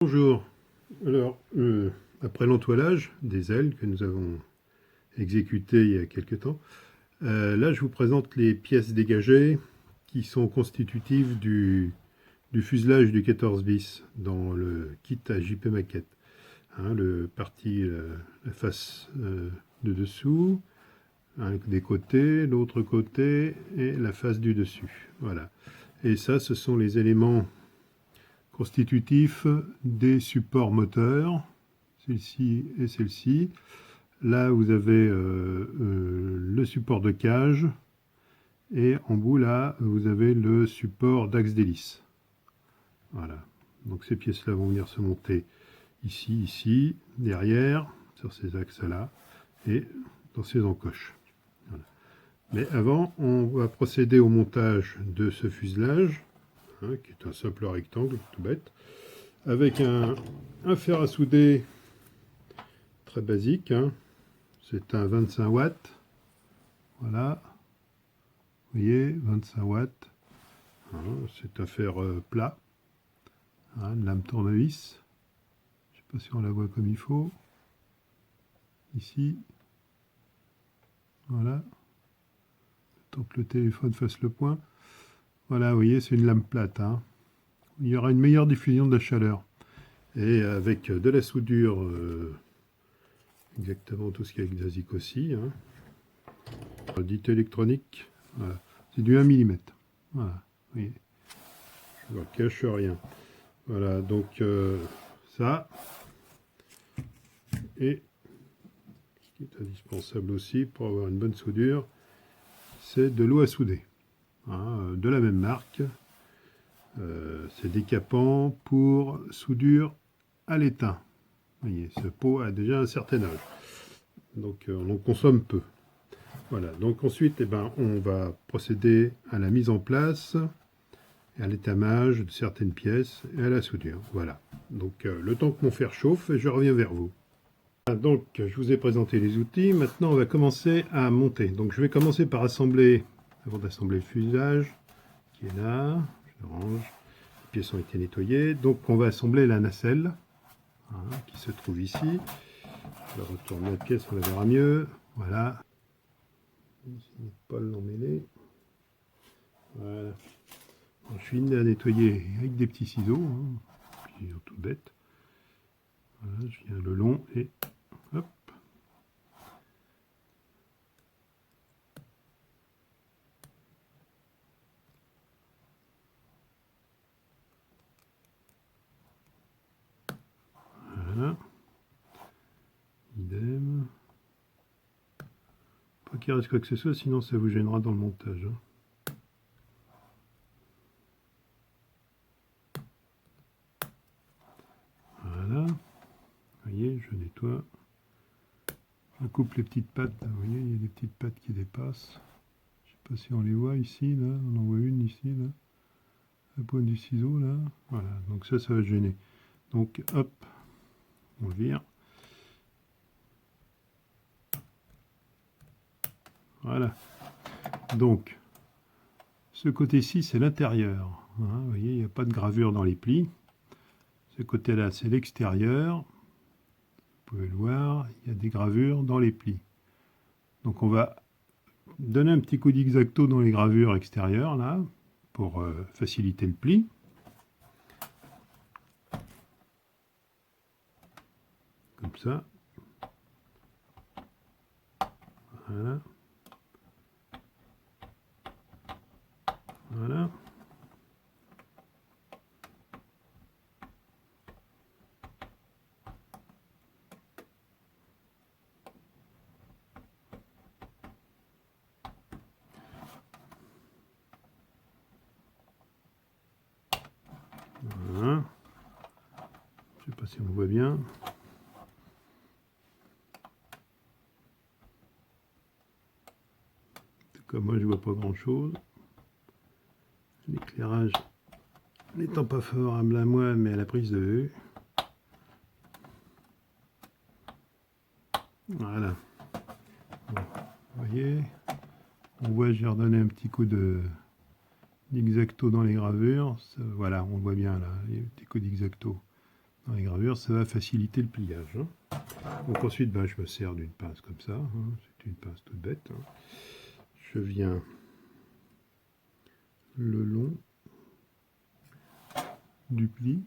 Bonjour. Alors, après l'entoilage des ailes que nous avons exécuté il y a quelque temps, là je vous présente les pièces dégagées qui sont constitutives du fuselage du 14 bis dans le kit à JP Maquette. Hein, la face de dessous, un des côtés, l'autre côté et la face du dessus. Voilà. Et ça, ce sont les éléments constitutifs des supports moteurs, celle-ci et celle-ci. Là, vous avez le support de cage et en bout, là, vous avez le support d'axe d'hélice. Voilà. Donc ces pièces-là vont venir se monter ici, ici, derrière, sur ces axes-là et dans ces encoches. Voilà. Mais avant, on va procéder au montage de ce fuselage, hein, qui est un simple rectangle, tout bête, avec un fer à souder très basique, hein. C'est un 25 watts, voilà, vous voyez, 25 watts, hein. C'est un fer plat, hein, une lame tournevis, je ne sais pas si on la voit comme il faut, ici, voilà, tant que le téléphone fasse le point, voilà, vous voyez, c'est une lame plate, hein. Il y aura une meilleure diffusion de la chaleur, et avec de la soudure, exactement tout ce qu'il y a avec Zazik aussi, hein. Dit électronique, voilà. C'est du 1 mm. Voilà, vous voyez. Je ne cache rien. Voilà, donc ça. Et ce qui est indispensable aussi pour avoir une bonne soudure, c'est de l'eau à souder. Hein, de la même marque. C'est décapant pour soudure à l'étain. Vous voyez, ce pot a déjà un certain âge. Donc on en consomme peu. Voilà, donc ensuite, eh ben, on va procéder à la mise en place et à l'étamage de certaines pièces et à la soudure. Voilà, donc le temps que mon fer chauffe, je reviens vers vous. Donc, je vous ai présenté les outils, maintenant on va commencer à monter. Donc je vais commencer par assembler, avant d'assembler le fuselage, qui est là, je le range, les pièces ont été nettoyées. Donc on va assembler la nacelle, hein, qui se trouve ici. Je vais retourner la pièce, on la verra mieux. Voilà. Pas l'emmêler. Voilà. Je finis à nettoyer avec des petits ciseaux, hein, qui sont tout bêtes. Voilà, je viens le long et hop. Voilà. Idem. Pas qu'il reste quoi que ce soit, sinon ça vous gênera dans le montage, hein. Voilà. Vous voyez, je nettoie. Je coupe les petites pattes. Vous voyez, il y a des petites pattes qui dépassent. Je sais pas si on les voit ici, là. On en voit une ici, là. La pointe du ciseau, là. Voilà. Donc ça va gêner. Donc, hop. On vire. Voilà. Donc, ce côté-ci, c'est l'intérieur, hein. Vous voyez, il n'y a pas de gravure dans les plis. Ce côté-là, c'est l'extérieur. Vous pouvez le voir, il y a des gravures dans les plis. Donc on va donner un petit coup d'X-Acto dans les gravures extérieures, là, pour faciliter le pli. Comme ça. Voilà. Voilà. Voilà. Je ne sais pas si on voit bien. Comme moi, je vois pas grand-chose. L'éclairage n'étant pas favorable à moi, mais à la prise de vue. Voilà. Bon, vous voyez, on voit, j'ai redonné un petit coup d'X-Acto dans les gravures. Ça, voilà, on voit bien là, les petits coups d'X-Acto dans les gravures, ça va faciliter le pliage. Hein. Donc ensuite, ben, je me sers d'une pince comme ça. Hein. C'est une pince toute bête. Hein. Je viens le long du pli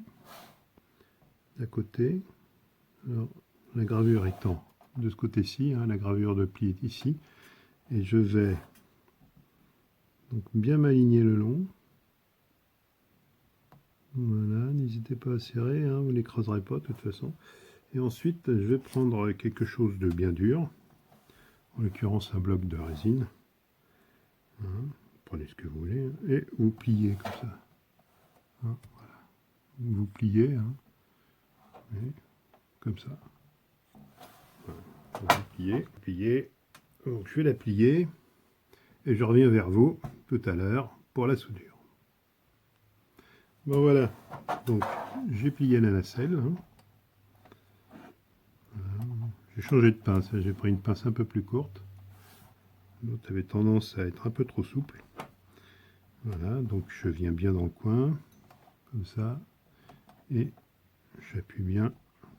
d'à côté. Alors, la gravure étant de ce côté-ci, hein, la gravure de pli est ici. Et je vais donc bien m'aligner le long. Voilà, n'hésitez pas à serrer, hein, vous n'écraserez pas de toute façon. Et ensuite, je vais prendre quelque chose de bien dur, en l'occurrence un bloc de résine. Hein, prenez ce que vous voulez, hein, et vous pliez comme ça. Hein, voilà. Vous pliez, hein, et comme ça. Voilà. Vous pliez. Donc, je vais la plier, et je reviens vers vous tout à l'heure pour la soudure. Bon voilà, donc j'ai plié la nacelle. Hein. Voilà. J'ai changé de pince, j'ai pris une pince un peu plus courte. L'autre avait tendance à être un peu trop souple. Voilà, donc je viens bien dans le coin, comme ça, et j'appuie bien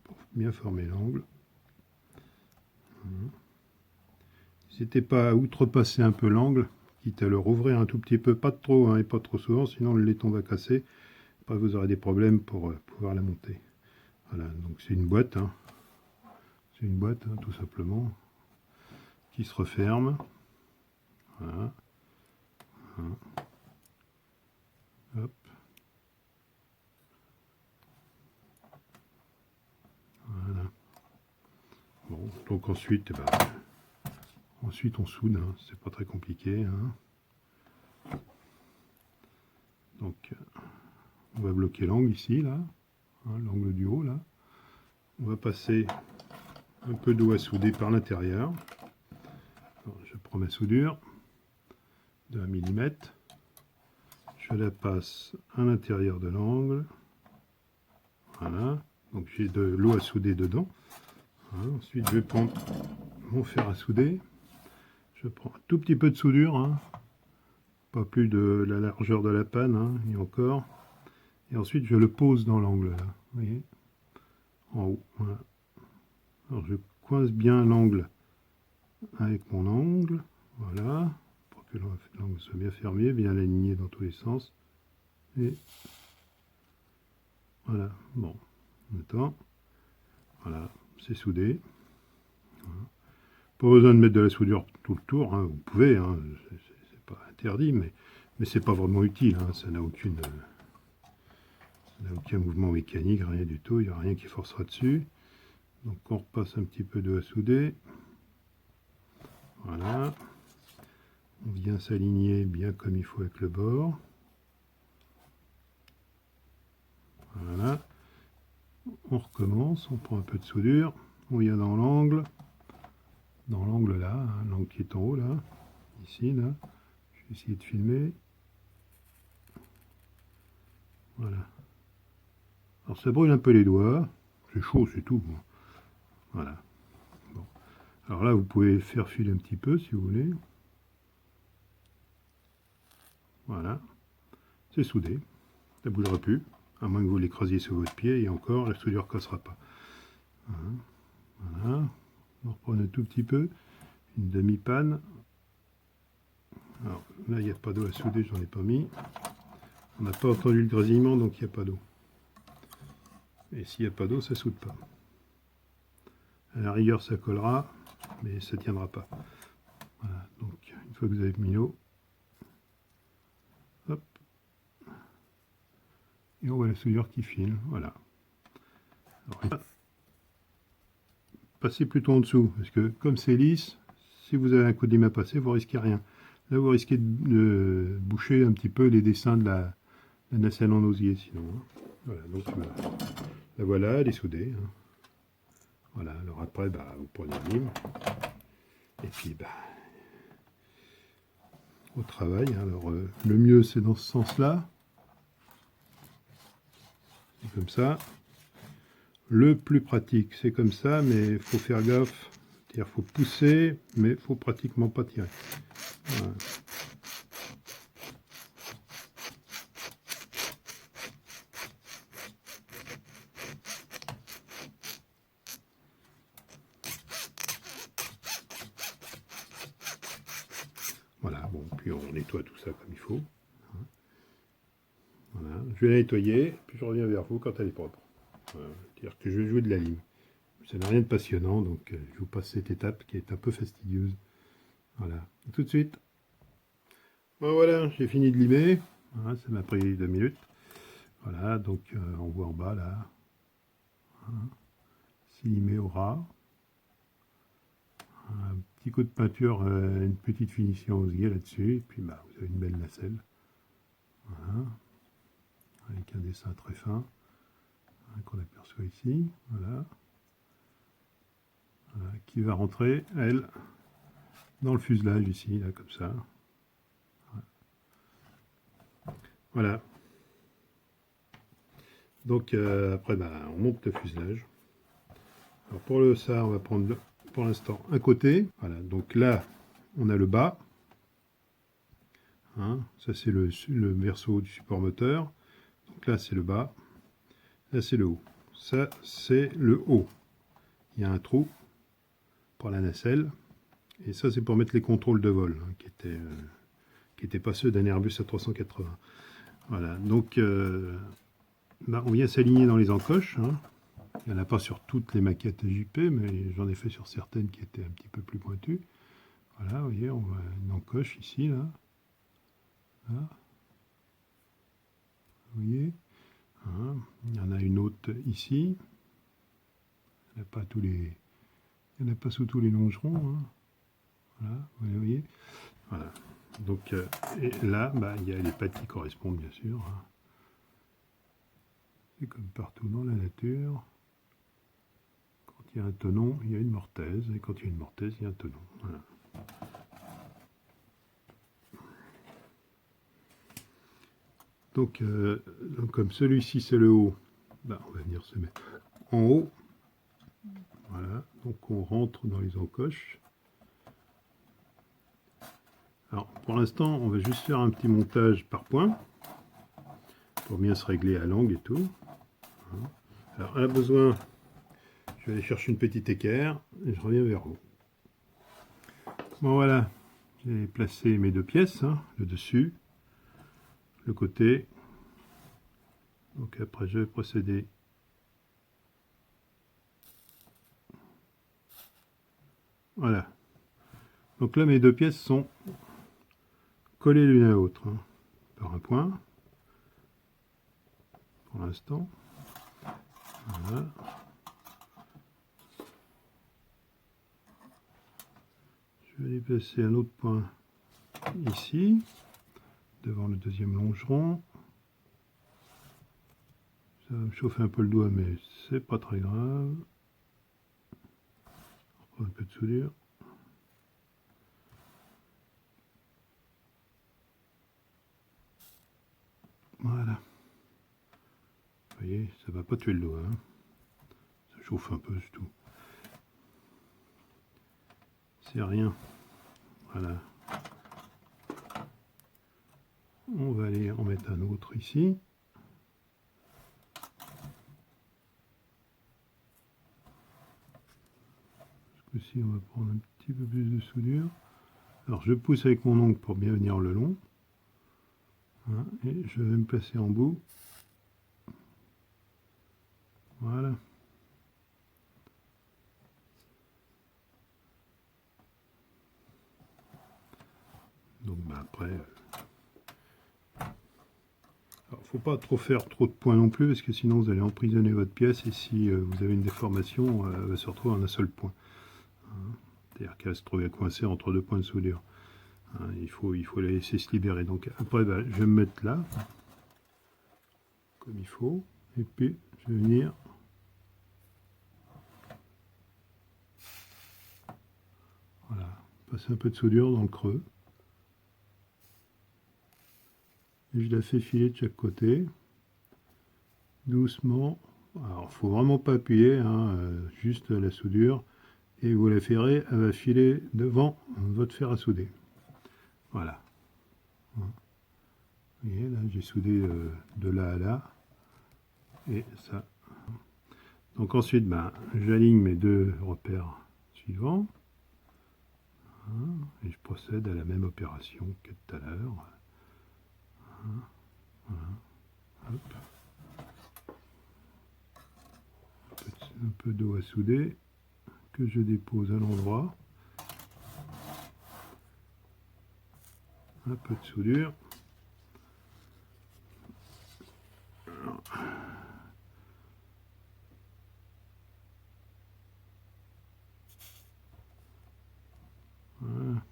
pour bien former l'angle. N'hésitez pas à outrepasser un peu l'angle, quitte à le rouvrir un tout petit peu, pas trop hein, et pas trop souvent, sinon le laiton va casser. Après vous aurez des problèmes pour pouvoir la monter. Voilà, donc c'est une boîte, hein. C'est une boîte hein, tout simplement, qui se referme. Voilà. Voilà. Hop. Voilà. Bon, donc ensuite, eh ben, ensuite on soude, hein. C'est pas très compliqué. Hein. Donc on va bloquer l'angle ici, là, hein, l'angle du haut, là. On va passer un peu d'eau à souder par l'intérieur. Je prends ma soudure de 1 mm. Je la passe à l'intérieur de l'angle. Voilà. Donc j'ai de l'eau à souder dedans. Hein. Ensuite je vais prendre mon fer à souder. Je prends un tout petit peu de soudure. Hein. Pas plus de la largeur de la panne. Hein, et encore. Et ensuite je le pose dans l'angle là. Vous voyez, en haut. Voilà. Alors je coince bien l'angle avec mon angle. Voilà. Pour que l'angle soit bien fermé, bien aligné dans tous les sens. Et voilà. Bon. Maintenant. Voilà. C'est soudé. Voilà. Pas besoin de mettre de la soudure tout le tour. Hein. Vous pouvez. Hein. C'est pas interdit, mais c'est pas vraiment utile. Hein. Ça n'a aucun mouvement mécanique, rien du tout. Il n'y a rien qui forcera dessus. Donc on repasse un petit peu d'eau à souder. Voilà. On vient s'aligner bien comme il faut avec le bord. Voilà. On recommence, on prend un peu de soudure. On vient dans l'angle. Dans l'angle là, hein, l'angle qui est en haut là. Ici, là. Je vais essayer de filmer. Voilà. Alors ça brûle un peu les doigts. C'est chaud, c'est tout. Voilà. Bon. Alors là, vous pouvez faire filer un petit peu si vous voulez. Voilà. C'est soudé. Ça ne bougera plus. À moins que vous l'écrasiez sur votre pied. Et encore, la soudure ne cassera pas. Voilà. On reprend un tout petit peu. Une demi-panne. Alors là, il n'y a pas d'eau à souder, j'en ai pas mis. On n'a pas entendu le grésillement, donc il n'y a pas d'eau. Et s'il n'y a pas d'eau, ça ne soude pas. À la rigueur, ça collera, mais ça ne tiendra pas. Voilà, donc une fois que vous avez mis l'eau, hop, et on voit la soudure qui file, voilà. Alors, passez plutôt en dessous, parce que comme c'est lisse, si vous avez un coup de lime à passer, vous risquez rien. Là, vous risquez de boucher un petit peu les dessins de la nacelle en osier, sinon. Hein. Voilà, donc la voilà, elle est soudée. Hein. Voilà, alors après, bah, vous prenez le lime, et puis, bah, au travail. Alors, le mieux, c'est dans ce sens-là. C'est comme ça. Le plus pratique, c'est comme ça, mais il faut faire gaffe. C'est-à-dire, il faut pousser, mais il ne faut pratiquement pas tirer. Voilà. puis on nettoie tout ça comme il faut. Voilà. Je vais la nettoyer, puis je reviens vers vous quand elle est propre. Voilà. C'est-à-dire que je vais jouer de la lime. Ça n'a rien de passionnant, donc je vous passe cette étape qui est un peu fastidieuse. Voilà, à tout de suite. Bon, voilà, j'ai fini de limer. Voilà, ça m'a pris 2 minutes. Voilà, donc on voit en bas là. Voilà. C'est limé au ras. Un petit coup de peinture, une petite finition osée là-dessus. Et puis bah, vous avez une belle nacelle. Voilà. Avec un dessin très fin hein, qu'on aperçoit ici. Voilà. Voilà. Qui va rentrer, elle, dans le fuselage ici, là, comme ça. Voilà. Donc après, bah, on monte le fuselage. Alors pour ça, on va prendre pour l'instant un côté. Voilà. Donc là, on a le bas. Hein, ça c'est le verso du support moteur. Donc là c'est le bas. Là c'est le haut. Ça c'est le haut. Il y a un trou pour la nacelle. Et ça c'est pour mettre les contrôles de vol, hein, qui étaient pas ceux d'un Airbus A380. Voilà. Donc bah, on vient s'aligner dans les encoches. Hein. Il n'y en a pas sur toutes les maquettes JP, mais j'en ai fait sur certaines qui étaient un petit peu plus pointues. Voilà, vous voyez, on va une encoche ici, là. Là. Vous voyez, hein. Il y en a une autre ici. Il n'y en a pas il n'y en a pas sous tous les longerons. Hein. Voilà, vous voyez. Voilà. Donc, et là, bah, il y a les pattes qui correspondent, bien sûr. Hein. C'est comme partout dans la nature. Quand il y a un tenon, il y a une mortaise. Et quand il y a une mortaise, il y a un tenon. Voilà. Donc comme celui-ci c'est le haut, bah, on va venir se mettre en haut. Voilà, donc on rentre dans les encoches. Alors pour l'instant, on va juste faire un petit montage par point pour bien se régler à l'angle et tout. Alors elle a besoin, je vais aller chercher une petite équerre et je reviens vers vous. Bon voilà, j'ai placé mes deux pièces, hein, le dessus, le côté. Donc après je vais procéder. Voilà. Donc là mes deux pièces sont collées l'une à l'autre hein, par un point. Pour l'instant. Voilà. Je vais aller placer un autre point ici, devant le deuxième longeron. Ça va me chauffer un peu le doigt, mais c'est pas très grave. On reprend un peu de soudure. Voilà. Vous voyez, ça va pas tuer le doigt. Hein. Ça chauffe un peu, c'est tout. C'est rien. Voilà. On va aller en mettre un autre ici. Ce coup-ci, on va prendre un petit peu plus de soudure. Alors, je pousse avec mon ongle pour bien venir le long. Hein, et je vais me placer en bout. Voilà. Donc bah, après, alors, faut pas trop faire trop de points non plus parce que sinon vous allez emprisonner votre pièce et si vous avez une déformation, elle va se retrouver en un seul point. Hein. C'est-à-dire qu'elle va se trouver coincée entre deux points de soudure. Hein, il faut la laisser se libérer. Donc après, bah, je vais me mettre là, comme il faut, et puis je vais venir voilà, passer un peu de soudure dans le creux. Et je la fais filer de chaque côté, doucement. Alors, faut vraiment pas appuyer, hein, juste la soudure. Et vous la ferrez, elle va filer devant votre fer à souder. Voilà. Vous voyez, là, j'ai soudé de là à là. Et ça. Donc ensuite, ben, j'aligne mes deux repères suivants. Hein, et je procède à la même opération que tout à l'heure. Hein, voilà. Hop. Un peu d'eau à souder que je dépose à l'endroit. Un peu de soudure. Voilà.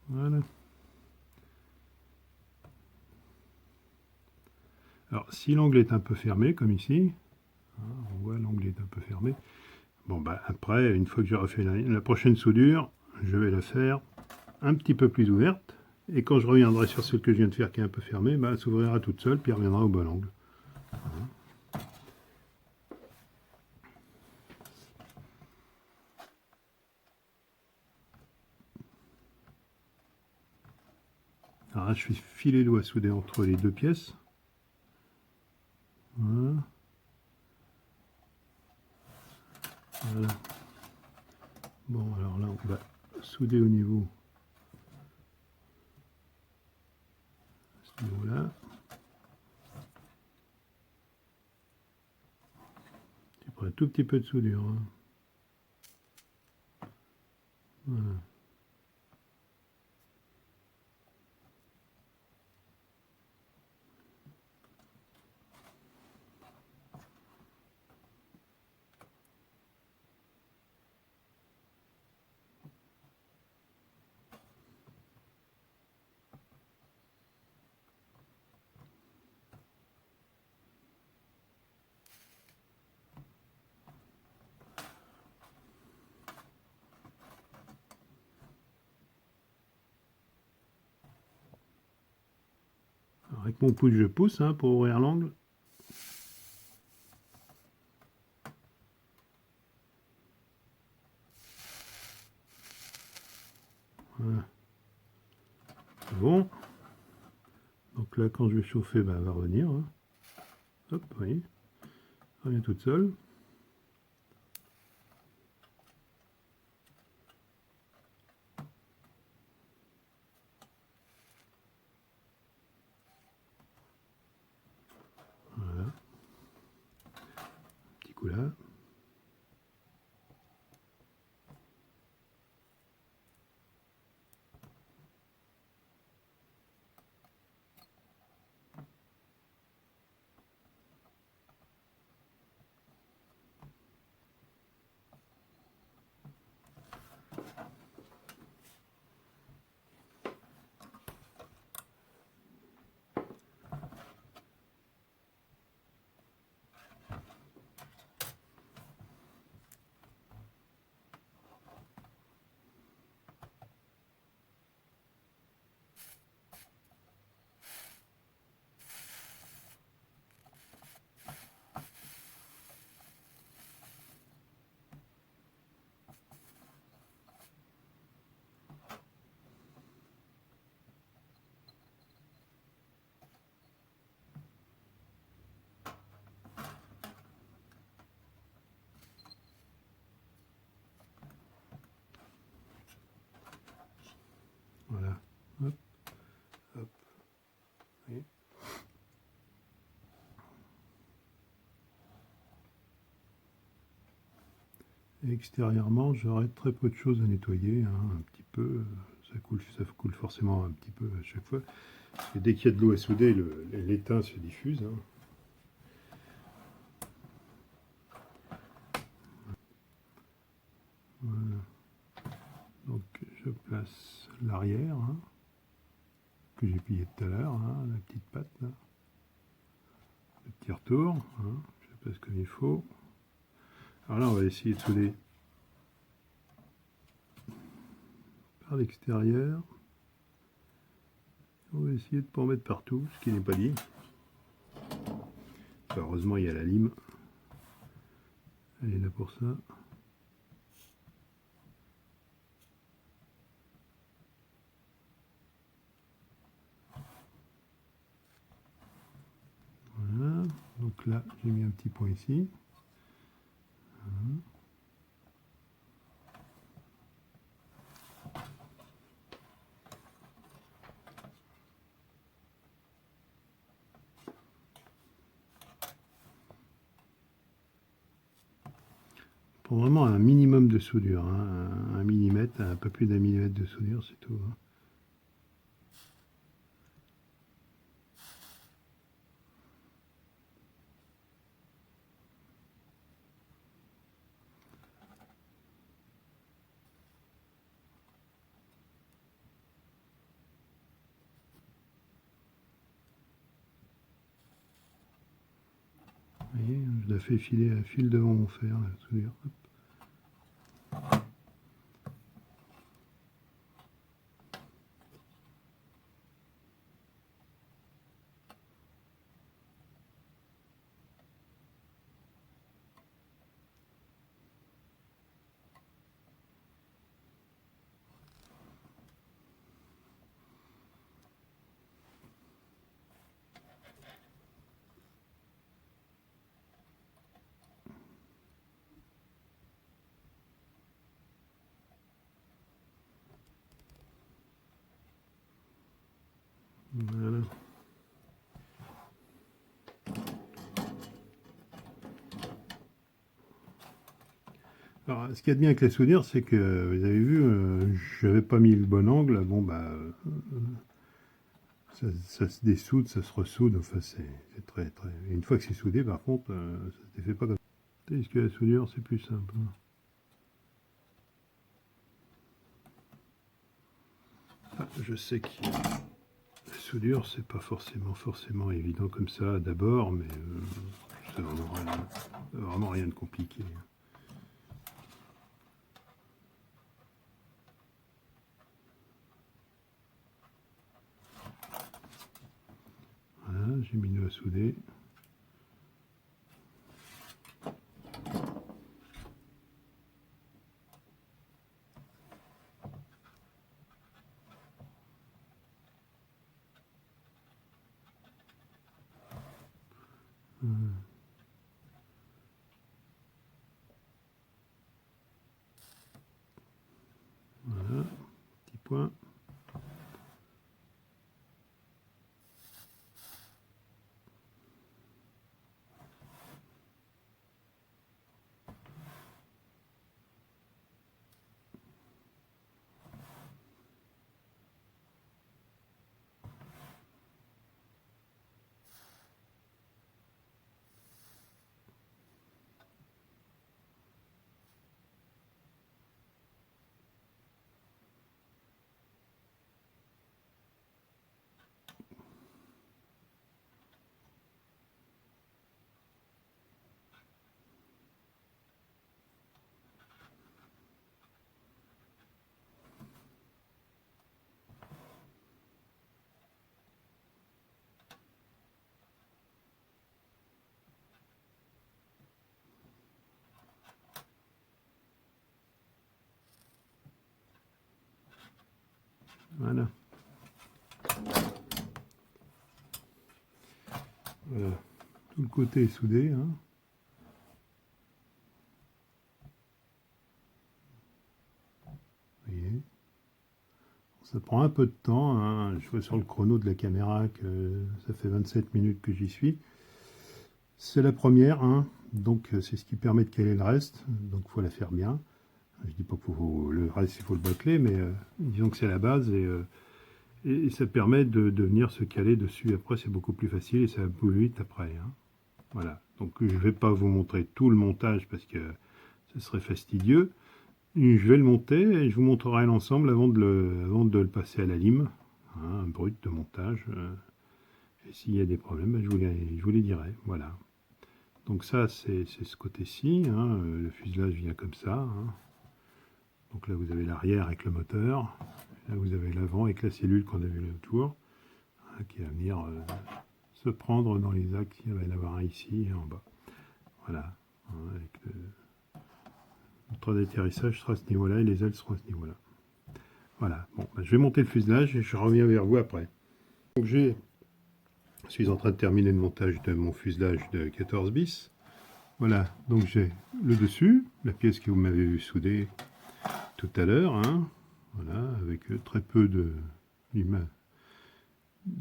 Voilà. Alors, si l'angle est un peu fermé, comme ici, hein, on voit l'angle est un peu fermé. Bon, bah, après, une fois que j'ai refait la prochaine soudure, je vais la faire un petit peu plus ouverte. Et quand je reviendrai sur celle que je viens de faire qui est un peu fermée, bah, elle s'ouvrira toute seule, puis elle reviendra au bon angle. Voilà. Alors là, je fais filer l'eau à souder entre les deux pièces. Voilà. Voilà. Bon, alors là, on va souder au niveau de ce niveau-là. Tu prends un tout petit peu de soudure. Hein. Voilà. Alors, avec mon pouce, je pousse hein, pour ouvrir l'angle. Voilà. C'est bon. Donc là, quand je vais chauffer, bah, elle va revenir. Hein. Hop, oui. Elle revient toute seule. Voilà. Petit coup là. Voilà. Hop, hop. Oui. Et extérieurement, j'aurai très peu de choses à nettoyer. Hein, un petit peu. Ça coule forcément un petit peu à chaque fois. Et dès qu'il y a de l'eau à souder, l'étain se diffuse. Hein. Voilà. Donc je place l'arrière, hein, que j'ai plié tout à l'heure, hein, la petite patte là. Le petit retour, hein, je place comme il faut. Alors là on va essayer de souder par l'extérieur. On va essayer de ne pas en mettre partout, ce qui n'est pas dit. Heureusement il y a la lime. Elle est là pour ça. là, j'ai mis un petit point ici. Voilà. Pour vraiment un minimum de soudure, hein, un millimètre, un peu plus d'un millimètre de soudure, c'est tout. Hein. Vous voyez, je la fais filer à fil devant mon fer, la soudure. Hop. Voilà. Alors, ce qu'il y a de bien avec la soudure, c'est que, vous avez vu, je n'avais pas mis le bon angle. Bon, bah, ça se dessoude, ça se ressoude. Enfin, c'est très, très... Et une fois que c'est soudé, par contre, ça ne fait pas comme ça. Est-ce que la soudure, c'est plus simple? Ah, je sais que la soudure, c'est pas forcément évident comme ça d'abord, mais c'est vraiment rien de compliqué. Voilà, j'ai mis le à souder. Voilà, petit point. Voilà. Voilà. Tout le côté est soudé. Hein. Vous voyez. Ça prend un peu de temps. Hein. Je vois sur le chrono de la caméra que ça fait 27 minutes que j'y suis. C'est la première, hein. Donc c'est ce qui permet de caler le reste. Donc il faut la faire bien. Je dis pas que le reste il faut le bâcler, mais disons que c'est la base et ça permet de venir se caler dessus. Après c'est beaucoup plus facile et ça va plus vite après. Hein. Voilà. Donc je ne vais pas vous montrer tout le montage parce que ce serait fastidieux. Je vais le monter et je vous montrerai l'ensemble avant de le passer à la lime, hein, un brut de montage. Et s'il y a des problèmes, ben, je vous les dirai. Voilà. Donc ça, c'est ce côté-ci. Hein, le fuselage vient comme ça. Hein. Donc là, vous avez l'arrière avec le moteur. Là, vous avez l'avant avec la cellule qu'on a vue autour, hein, qui va venir se prendre dans les axes. Il va y en avoir un ici et en bas. Voilà. Hein, avec le train d'atterrissage sera à ce niveau-là et les ailes seront à ce niveau-là. Voilà. Bon, ben, je vais monter le fuselage et je reviens vers vous après. Donc j'ai Je suis en train de terminer le montage de mon fuselage de 14 bis. Voilà, donc j'ai le dessus, la pièce que vous m'avez vu souder tout à l'heure, hein. Voilà, avec très peu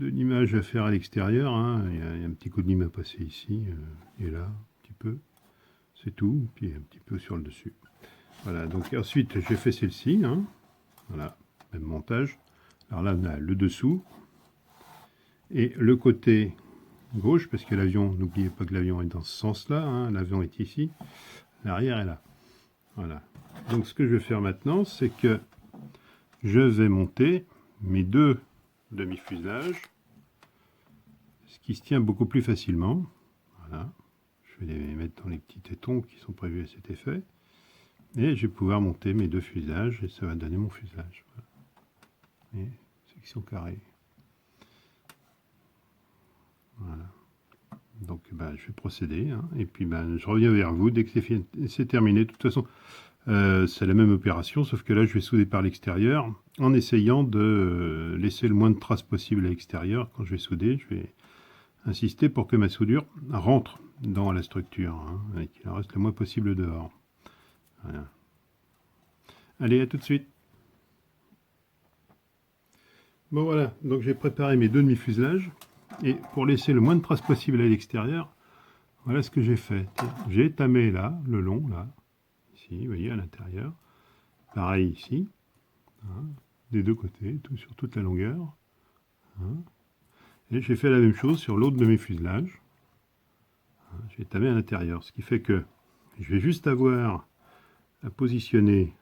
l'image à faire à l'extérieur, hein. Il y a un petit coup de lime à passer ici et là, un petit peu, c'est tout, puis un petit peu sur le dessus. Voilà, donc ensuite j'ai fait celle-ci, hein. Voilà, même montage. Alors là on a le dessous et le côté gauche, parce que l'avion, n'oubliez pas que l'avion est dans ce sens-là, hein. L'avion est ici, l'arrière est là. Voilà, donc ce que je vais faire maintenant, c'est que je vais monter mes deux demi-fuselages, ce qui se tient beaucoup plus facilement. Voilà, je vais les mettre dans les petits tétons qui sont prévus à cet effet. Et je vais pouvoir monter mes deux fuselages et ça va donner mon fuselage. Voilà. Et section carrée. Voilà. Donc je vais procéder. Hein, et puis je reviens vers vous dès que c'est terminé. De toute façon, c'est la même opération, sauf que là je vais souder par l'extérieur en essayant de laisser le moins de traces possible à l'extérieur. Quand je vais souder, je vais insister pour que ma soudure rentre dans la structure, hein, et qu'il en reste le moins possible dehors. Voilà. Allez, à tout de suite. Bon voilà, donc j'ai préparé mes deux demi-fuselages, et pour laisser le moins de traces possible à l'extérieur, voilà ce que j'ai fait. J'ai étamé là, le long, là, ici, vous voyez, à l'intérieur. Pareil ici, hein, des deux côtés, sur toute la longueur. Hein. Et j'ai fait la même chose sur l'autre de mes fuselages. Hein, j'ai étamé à l'intérieur, ce qui fait que je vais juste avoir à positionner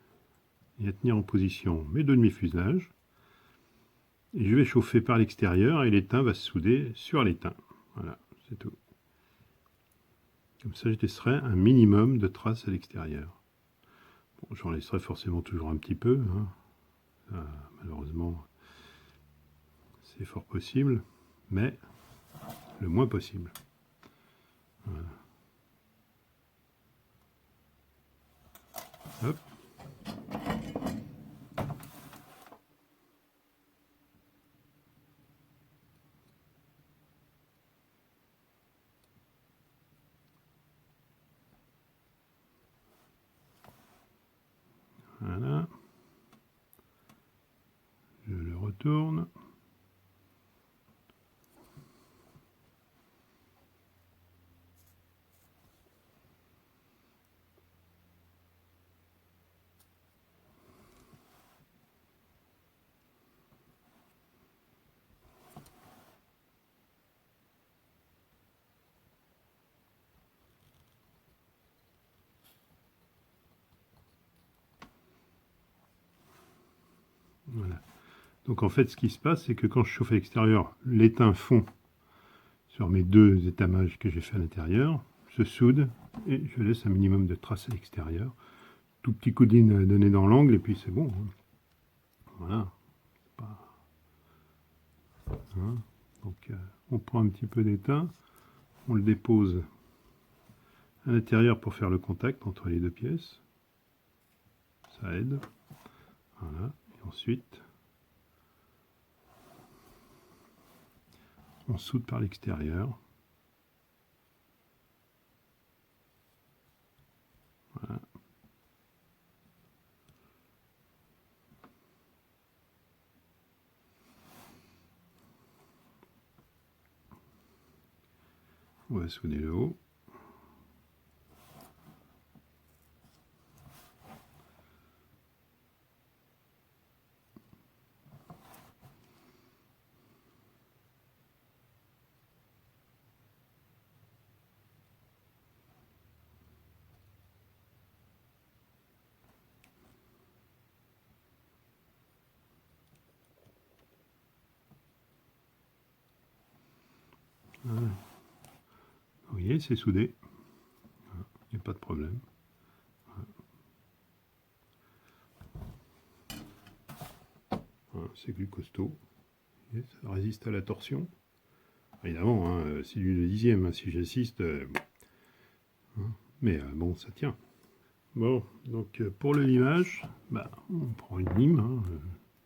et à tenir en position mes deux demi-fuselages. Et je vais chauffer par l'extérieur et l'étain va se souder sur l'étain. Voilà, c'est tout. Comme ça, je laisserai un minimum de traces à l'extérieur. Bon, j'en laisserai forcément toujours un petit peu. Hein. Ça, malheureusement, c'est fort possible, mais le moins possible. Voilà. Hop. Voilà. Je le retourne. Voilà. Donc en fait, ce qui se passe, c'est que quand je chauffe à l'extérieur, l'étain fond sur mes deux étamages que j'ai fait à l'intérieur, je soude et je laisse un minimum de traces à l'extérieur. Tout petit coup d'in donné dans l'angle et puis c'est bon. Hein. Voilà. Hein. Donc on prend un petit peu d'étain, on le dépose à l'intérieur pour faire le contact entre les deux pièces. Ça aide. Voilà. Et ensuite, on soude par l'extérieur. Voilà. On va souder le haut. Voilà. Vous voyez, c'est soudé. Il n'y a pas de problème. Voilà, c'est plus costaud. Ça résiste à la torsion. Évidemment, hein, c'est du dixième, hein, si j'assiste. Hein, mais bon, ça tient. Bon, donc pour le limage, on prend une lime, hein,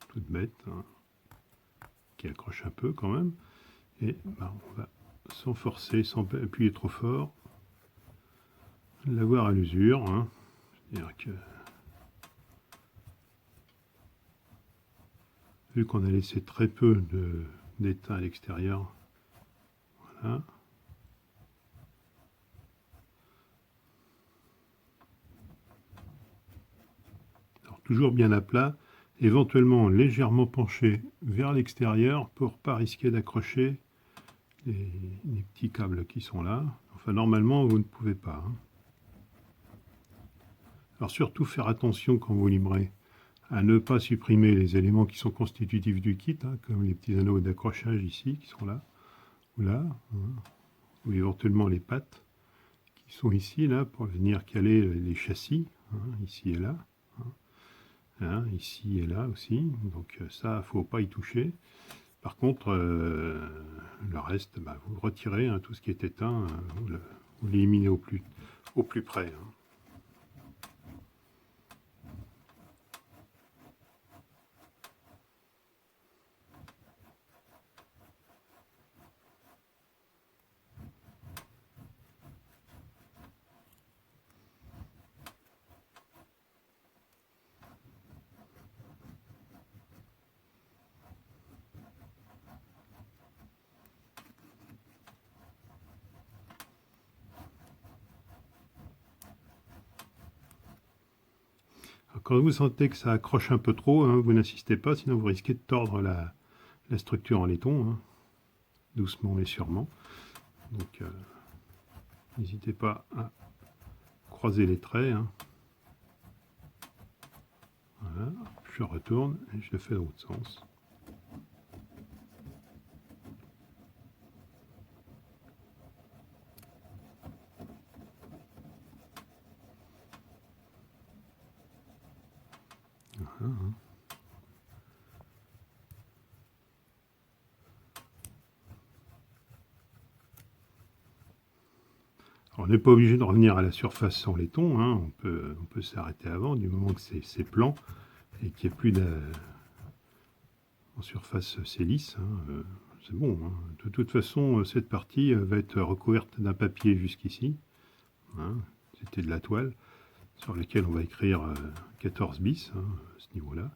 toute bête, hein, qui accroche un peu quand même. Et ben, on va, sans forcer, sans appuyer trop fort, l'avoir à l'usure. Hein. C'est-à-dire que, vu qu'on a laissé très peu d'étain à l'extérieur, voilà. Alors, toujours bien à plat, éventuellement légèrement penché vers l'extérieur pour pas risquer d'accrocher les petits câbles qui sont là. Enfin, normalement, vous ne pouvez pas. Hein. Alors, surtout faire attention quand vous limerez à ne pas supprimer les éléments qui sont constitutifs du kit, hein, comme les petits anneaux d'accrochage ici, qui sont là, hein, ou éventuellement les pattes, qui sont ici, là, pour venir caler les châssis, hein, ici et là. Hein, ici et là aussi, donc ça, il ne faut pas y toucher. Par contre, le reste, bah, vous retirez hein, tout ce qui est éteint, vous l'éliminez au plus près. Hein. Alors, quand vous sentez que ça accroche un peu trop, hein, vous n'insistez pas, sinon vous risquez de tordre la structure en laiton, hein, doucement mais sûrement. Donc, n'hésitez pas à croiser les traits. Hein. Voilà, je retourne et je le fais dans l'autre sens. Voilà, hein. Alors, on n'est pas obligé de revenir à la surface sans laiton, hein. On peut s'arrêter avant, du moment que c'est plan et qu'il n'y ait plus en surface c'est lisse, hein, c'est bon. Hein. De toute façon, cette partie va être recouverte d'un papier jusqu'ici. Hein. C'était de la toile sur laquelle on va écrire 14 bis, hein, à ce niveau-là.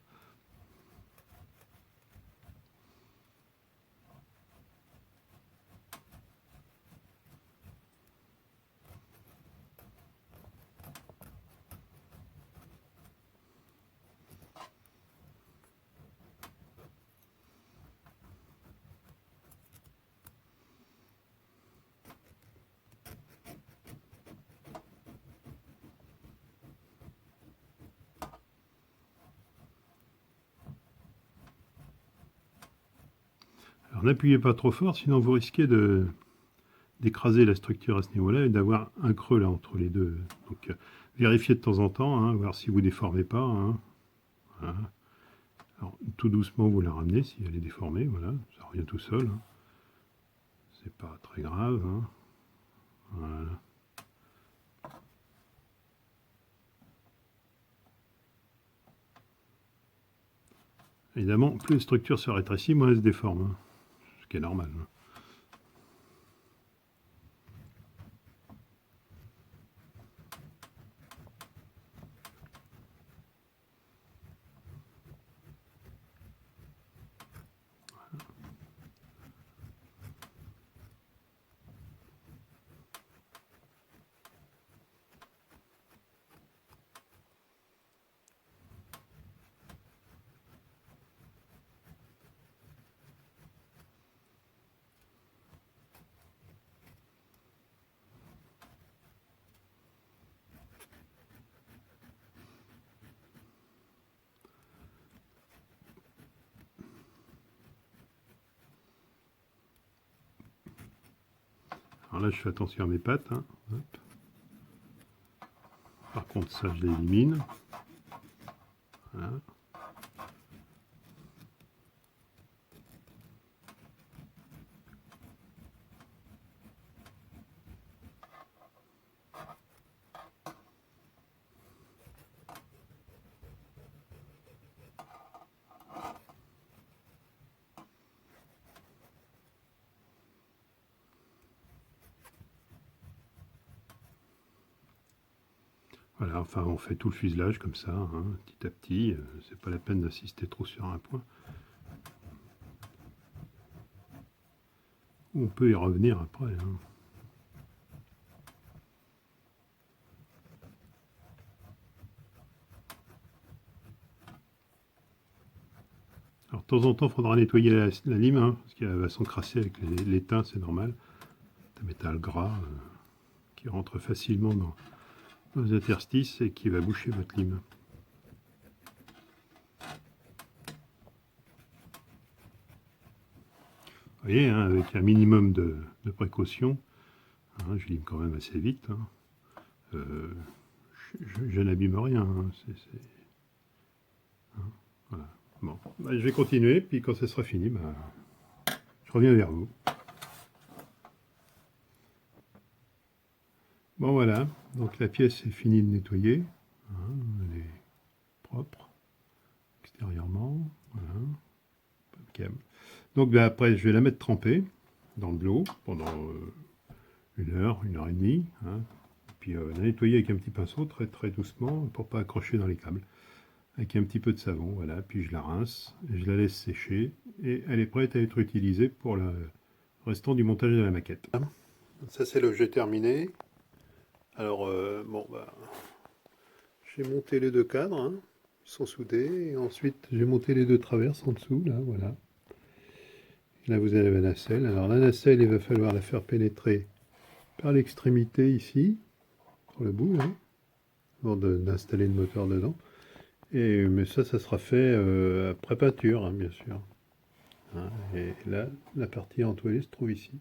Alors n'appuyez pas trop fort, sinon vous risquez d'écraser la structure à ce niveau-là et d'avoir un creux là entre les deux. Donc vérifiez de temps en temps, hein, voir si vous ne déformez pas. Hein. Voilà. Alors, tout doucement vous la ramenez si elle est déformée, voilà, ça revient tout seul. Hein. C'est pas très grave. Hein. Voilà. Évidemment, plus la structure se rétrécit, moins elle se déforme, hein, ce qui est normal. Hein. Alors là, je fais attention à mes pattes. Hein. Par contre, ça, je l'élimine. Voilà. Voilà, enfin on fait tout le fuselage comme ça, hein, petit à petit, c'est pas la peine d'insister trop sur un point. On peut y revenir après, hein. Alors de temps en temps, il faudra nettoyer la lime, hein, parce qu'elle va s'encrasser avec l'étain, c'est normal. C'est un métal gras qui rentre facilement dans les interstices et qui va boucher votre lime. Vous voyez, hein, avec un minimum de précaution, hein, je lime quand même assez vite. Hein. Je n'abîme rien. Hein, hein, voilà. Bon, bah, je vais continuer, puis quand ce sera fini, bah, je reviens vers vous. Bon voilà, donc la pièce est finie de nettoyer. Hein, elle est propre extérieurement. Voilà. Okay. Donc bah, après, je vais la mettre trempée dans de l'eau pendant 1 heure et demie. Hein. Puis la nettoyer avec un petit pinceau très très doucement pour pas accrocher dans les câbles. Avec un petit peu de savon, voilà. Puis je la rince, je la laisse sécher et elle est prête à être utilisée pour le restant du montage de la maquette. Ça c'est l'objet terminé. Alors bon bah j'ai monté les deux cadres, hein. Ils sont soudés et ensuite j'ai monté les deux traverses en dessous là, voilà. Là vous avez la nacelle. Alors la nacelle il va falloir la faire pénétrer par l'extrémité ici, sur le bout, hein, avant d'installer le moteur dedans. Mais ça sera fait après peinture, hein, bien sûr. Hein, et là, la partie entoilée se trouve ici.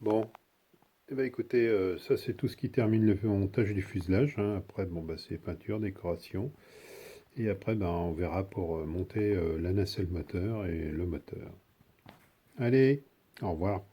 Bon, eh ben, écoutez, ça c'est tout ce qui termine le montage du fuselage. Hein. Après, bon, bah, c'est peinture, décoration. Et après, bah, on verra pour monter la nacelle moteur et le moteur. Allez, au revoir.